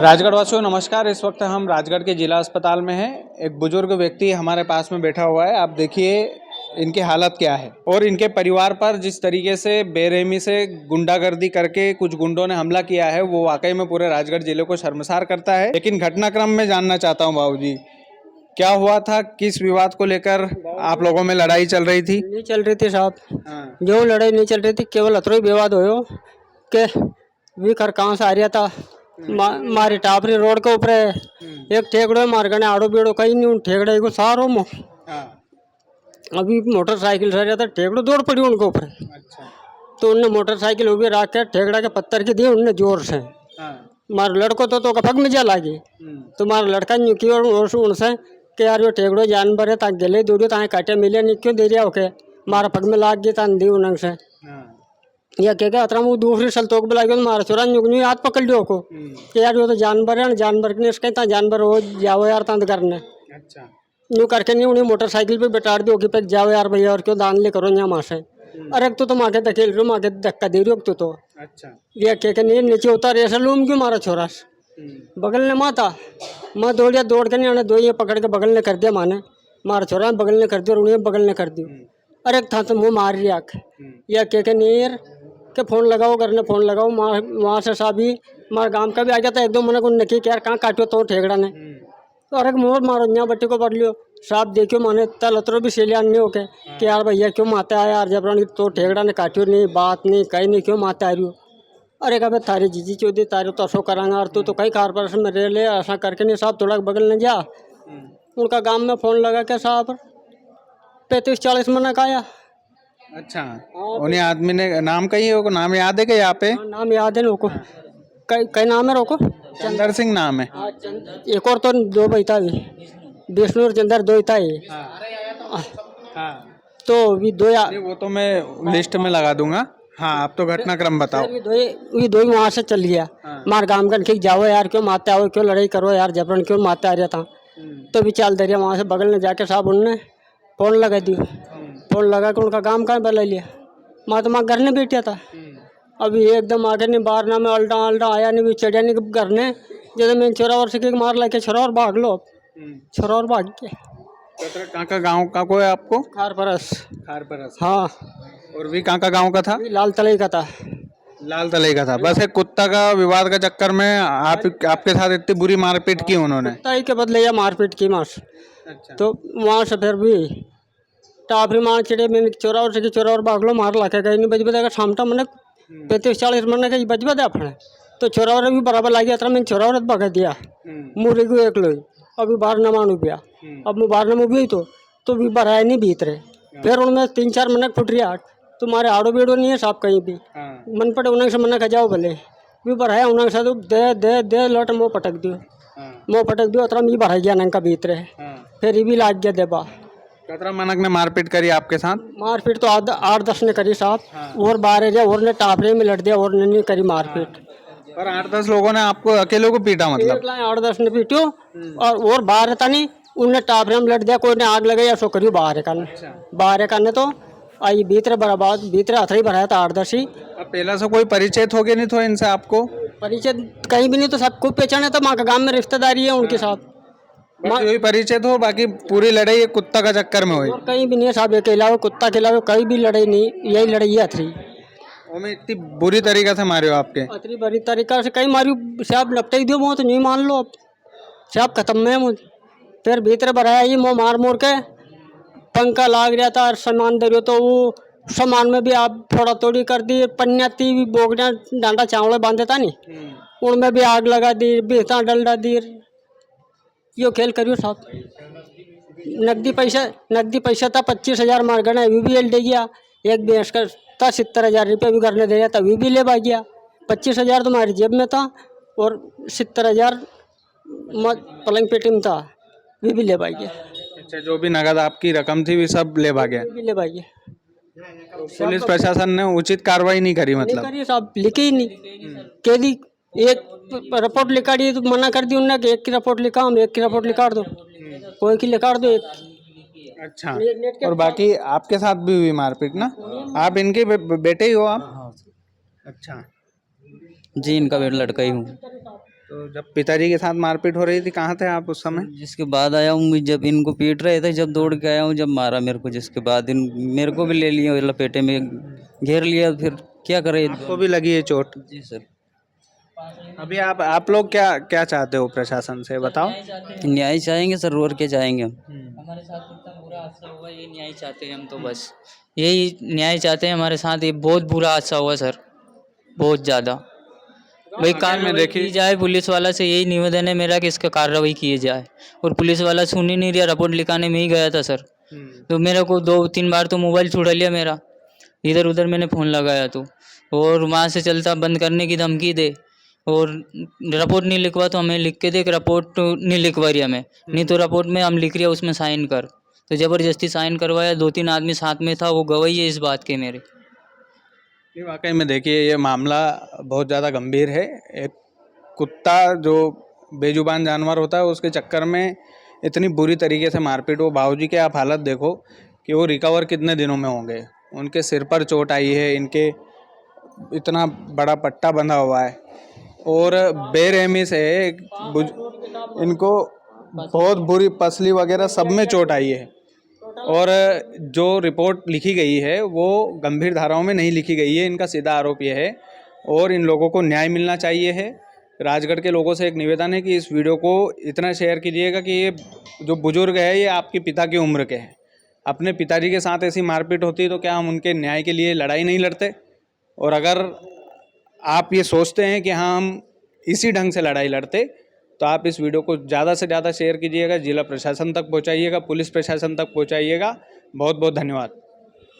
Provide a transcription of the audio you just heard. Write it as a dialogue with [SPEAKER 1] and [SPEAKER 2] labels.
[SPEAKER 1] राजगढ़ वासियों नमस्कार। इस वक्त हम राजगढ़ के जिला अस्पताल में हैं। एक बुजुर्ग व्यक्ति हमारे पास में बैठा हुआ है। आप देखिए इनकी हालत क्या है और इनके परिवार पर जिस तरीके से बेरहमी से गुंडागर्दी करके कुछ गुंडों ने हमला किया है वो वाकई में पूरे राजगढ़ जिले को शर्मसार करता है। लेकिन घटनाक्रम में जानना चाहता हूँ बाबूजी, क्या हुआ था? किस विवाद को लेकर आप लोगों में लड़ाई चल रही थी?
[SPEAKER 2] नहीं चल रही थी साहब।
[SPEAKER 1] हाँ।
[SPEAKER 2] जो लड़ाई नहीं चल रही थी, केवल अतरो ही विवाद हो के वी कर कहाँ से आ रहा था। मारी टापरी रोड के ऊपर एक ठेकड़ो मार गने आड़ो बेड़ो कहीं नहीं, उन ठेकड़े को सारो मो
[SPEAKER 1] हाँ।
[SPEAKER 2] अभी मोटरसाइकिल से रहा था, ठेकड़ो दौड़ पड़ी उनके ऊपर।
[SPEAKER 1] अच्छा।
[SPEAKER 2] तो उनने मोटरसाइकिल उभी रख के ठेकड़ा के पत्थर की दी उनने जोर से।
[SPEAKER 1] हाँ।
[SPEAKER 2] मार लड़को तो कपक में जा लागी। तो मार लड़का निकी और उनसे कि यार यो ठेकड़ो जानवर है, ता गले दूरियो ता काटे मिले नहीं क्यों दे रहा होके मारा पग में लाग गई तान दी उनंग से। या क्या अतरा वो दूसरी सल तोक बुला गया मारा चोरा न्यू हाथ पकड़ लियो को कि यार यो तो जानवर है, जानवर ने इसके ता जानवर हो जाओ यार तंद करने।
[SPEAKER 1] अच्छा।
[SPEAKER 2] यूँ करके नहीं उन्हें मोटरसाइकिल पे बैठा दियो कि पे जाओ यार भैया और क्यों दान ले करो यहाँ माँ से। अरे तो माके धकेल रही माके धक्का दे रही हो तो।
[SPEAKER 1] अच्छा।
[SPEAKER 2] ये के नहीं नीचे उतार ऐसा लूम क्यों मारा छोरा बगल ने माता मैं दौड़िया दौड़ के नहीं आने दो ये पकड़ के बगल ने कर दिया माने मारा छोरा बगल ने कर दिया और उन्हें बगल ने कर दी। अरे था तो मुँह मार रही आँख या के नहीं के फ़ोन लगाओ करने फ़ोन लगाओ वहाँ से साहब ही मारे गाँव का भी आ गया था एकदम मैंने को नकी यार कहाँ काटो तो ठेकड़ा ने तो अरे मोर मारो यहाँ बट्टी को पढ़ लियो साहब देखियो माने तल उतरो भी सेलियान नहीं होके कि यार भैया क्यों माते आया यार जबरन तो ठेकड़ा ने काटियो नहीं बात नहीं कहीं नहीं क्यों माते आ रही हो। अरे कहा भाई थारी जीजी चौधरी तारे तो असो करांगा और तू तो कई कारपोरेशन में रह ले ऐसा करके नहीं साहब थोड़ा बगल ने जा उनका गांव में फ़ोन लगा के साहब 35-40 मिनट आया।
[SPEAKER 1] अच्छा। उन्हीं आदमी ने नाम कही होगा, नाम याद है क्या यहाँ पे?
[SPEAKER 2] नाम याद है रोको कई नाम है रोको
[SPEAKER 1] चंदर सिंह नाम है।
[SPEAKER 2] एक और तो दो बैठा भी विष्णु और चंदर दो था ये।
[SPEAKER 1] हाँ।
[SPEAKER 2] तो भी दो
[SPEAKER 1] वो तो मैं लिस्ट में लगा दूंगा। हाँ, आप तो घटनाक्रम बताओ।
[SPEAKER 2] दो ही वहाँ से चल गया। मार गाँव गन ठीक जाओ यार क्यों मारते आओ क्यों लड़ाई करो यार जबरन क्यों मारते आ रहा था। तो भी चल दरिया वहाँ से बगल में जाके साहब उनने फ़ोन लगा दिया। फ़ोन लगा के उनका काम कहाँ बला लिया माँ तो माँ घर ने बैठा था। अभी एकदम आगे नहीं बाहर ना में अल्टा अल्टा आया नहीं भी चढ़िया नहीं घर ने जैसे मैं छोरा और से मार लेके छोरा और भाग लो छोरा और भाग के।
[SPEAKER 1] कहाँ का गाँव का कोई आपको?
[SPEAKER 2] खारपरस।
[SPEAKER 1] खारपरस।
[SPEAKER 2] हाँ।
[SPEAKER 1] और भी कहाँ का गाँव का था?
[SPEAKER 2] लाल तलई का था।
[SPEAKER 1] लाल तलई का था। बस एक कुत्ता का विवाद का चक्कर में आपके साथ इतनी बुरी मारपीट की उन्होंने?
[SPEAKER 2] कुत्ता ही के बदले या मारपीट की मास।
[SPEAKER 1] अच्छा।
[SPEAKER 2] तो वहाँ से फिर भी टापरी मार चिड़े मैंने चोरा और से चोरा और भाग लो मार लाके गई नहीं बज बजा शामटा मैंने 35-40 मिनट का बज बजा अपने तो चोरा और भी बराबर लग गया मैंने चोरा और भगा दिया मुझे को एक लोग अभी बाहर न मानू पिया अब मैं बाहर न मुभी तो भी भराया नहीं भीतरे फिर उनमें 3-4 मिनट फुट रही आठ तुम्हारे आड़ो बेड़ो नहीं है साहब कहीं भी मन पड़े उन्हें से मन खजाओ भले भी भराया उन्हें से दे दे दे लौट मुँह पटक दियो अतरा मी भराई गया नंका भीतरे फिर ये भी लाग गया देबा।
[SPEAKER 1] कतरा मनक ने मारपीट करी आपके साथ?
[SPEAKER 2] मारपीट तो 8-10 ने करी साहब और 12 और ने टापरे में लड़ दिया और ने करी मारपीट।
[SPEAKER 1] पर 8-10 लोगों ने आपको अकेले को पीटा? मतलब
[SPEAKER 2] 8-10 ने पीटो और 12 था नहीं उनने टापरे में लड़ दिया कोई ने आग लगाई सो करियो 12 का तो आई भीतर बराबर भीतर हथड़ी भराया था 8-10 ही।
[SPEAKER 1] अब पहला से कोई परिचय हो गया नहीं तो इनसे आपको?
[SPEAKER 2] परिचय कहीं भी नहीं तो सबको पहचाने तो माँ का गाँव में रिश्तेदारी है उनके साथ
[SPEAKER 1] यही परिचय तो बाकी पूरी लड़ाई कुत्ता का चक्कर में हुई?
[SPEAKER 2] कहीं भी नहीं साहब के अलावा कुत्ता के अलावा कहीं भी लड़ाई नहीं यही लड़ाई है हथरी।
[SPEAKER 1] मैं इतनी बुरी तरीका से मारे हो आपके? अतरी
[SPEAKER 2] बुरी तरीका से कहीं मारी साहब लपटाई दियो वो तो नहीं मान लो अब साहब खत्म है मुझ फिर भीतर भराया ये मुँह मार मोड़ के पंखा लाग रहा था सामान दे रहे तो वो सामान में भी आप थोड़ा थोड़ी कर दी पन्या भी बोगना डांडा चावल बांधे था नहीं उनमें भी आग लगा दी बेहता डलडा दी यो खेल करियो साहब। नकदी पैसा था 25,000 मार गए वी भी ले गया एक भैंस का था 70,000 रुपये भी करने दे रहा था वी भी ले गया 25,000 तुम्हारी जेब में था और 70,000 पलंग पेटी में था वी भी ले गया।
[SPEAKER 1] अच्छा, जो भी नगद आपकी रकम थी वे सब ले भागे?
[SPEAKER 2] भी ले गया।
[SPEAKER 1] पुलिस प्रशासन ने उचित कार्रवाई नहीं करी? मतलब
[SPEAKER 2] नहीं करी साहब लिखी ही नहीं कह दी एक रिपोर्ट लिखा दी तो मना कर दी उन्होंने कि एक की रिपोर्ट लिखा हम एक की रिपोर्ट लिखा दो कोई की लिखा दो एक।
[SPEAKER 1] अच्छा। और बाकी आपके साथ भी हुई मारपीट ना? आप इनके बेटे ही हो आप? अच्छा
[SPEAKER 3] जी इनका बेटा लड़का ही हूँ।
[SPEAKER 1] तो जब पिताजी के साथ मारपीट हो रही थी कहाँ थे आप उस समय?
[SPEAKER 3] जिसके बाद आया हूँ मैं, जब इनको पीट रहे थे, जब दौड़ के आया हूँ, जब मारा मेरे को, जिसके बाद इन मेरे को भी ले लिया लपेटे में, घेर लिया। फिर क्या करे?
[SPEAKER 1] आपको भी लगी है चोट?
[SPEAKER 3] जी सर।
[SPEAKER 1] अभी आप लोग क्या क्या चाहते हो प्रशासन से, बताओ?
[SPEAKER 3] न्याय चाहेंगे सर, और क्या चाहेंगे हम?
[SPEAKER 4] हमारे साथ इतना बुरा हादसा हुआ, ये न्याय चाहते हैं हम तो, बस यही न्याय चाहते हैं। हमारे साथ ये बहुत बुरा हादसा हुआ सर, बहुत ज़्यादा। भाई कार्रवाई की जाए, पुलिस वाला से यही निवेदन है मेरा कि इसका कार्रवाई की जाए। और पुलिस वाला सुन ही नहीं रहा, रिपोर्ट लिखाने में ही गया था सर। तो मेरे को 2-3 बार तो मोबाइल छुड़ा लिया मेरा, इधर उधर मैंने फ़ोन लगाया तो, और वहाँ से चलता बंद करने की धमकी दे, और रिपोर्ट नहीं लिखवा तो हमें लिख के दे कि रिपोर्ट नहीं लिखवा रही हमें, नहीं तो रिपोर्ट में हम लिख रहे हैं उसमें साइन कर। तो ज़बरदस्ती साइन करवाया। 2-3 आदमी साथ में था, वो गवाही है इस बात के मेरे।
[SPEAKER 1] ये वाकई में देखिए ये मामला बहुत ज़्यादा गंभीर है। एक कुत्ता जो बेजुबान जानवर होता है उसके चक्कर में इतनी बुरी तरीके से मारपीट हो। बाबूजी के आप हालत देखो कि वो रिकवर कितने दिनों में होंगे। उनके सिर पर चोट आई है, इनके इतना बड़ा पट्टा बंधा हुआ है और बेरहमी से इनको बहुत बुरी पसली वगैरह सब में चोट आई है। और जो रिपोर्ट लिखी गई है वो गंभीर धाराओं में नहीं लिखी गई है। इनका सीधा आरोप यह है और इन लोगों को न्याय मिलना चाहिए है। राजगढ़ के लोगों से एक निवेदन है कि इस वीडियो को इतना शेयर कीजिएगा कि ये जो बुजुर्ग है ये आपके पिता की उम्र के हैं। अपने पिताजी के साथ ऐसी मारपीट होती तो क्या हम उनके न्याय के लिए लड़ाई नहीं लड़ते? और अगर आप ये सोचते हैं कि हाँ हम इसी ढंग से लड़ाई लड़ते तो आप इस वीडियो को ज़्यादा से ज़्यादा शेयर कीजिएगा, जिला प्रशासन तक पहुंचाइएगा, पुलिस प्रशासन तक पहुंचाइएगा। बहुत बहुत धन्यवाद।